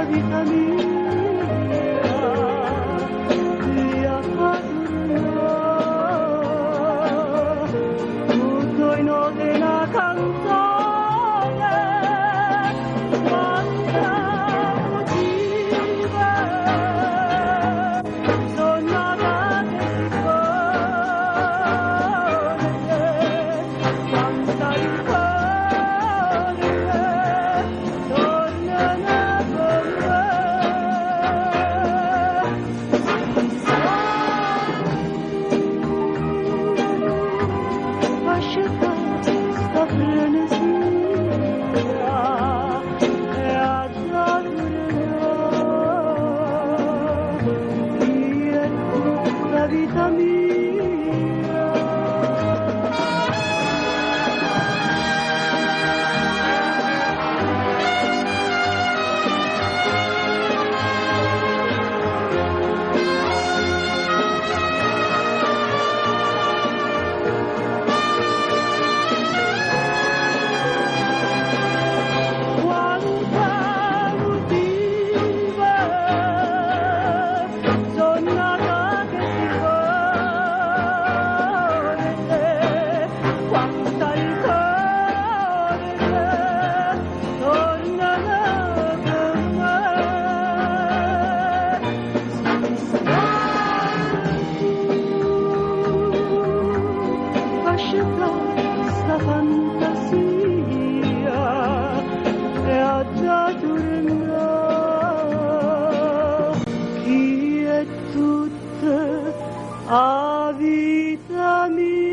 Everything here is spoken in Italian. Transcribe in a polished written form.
vita mia, via tutto in ode una canzone, quanta motiva, sonnata che si pone, quanta il cuore, torna vita mia. Quanta motiva, sonnata che si quanta il cuore torna con me, lascia sta fantasia e a già tornare chi è tutta a vita mia.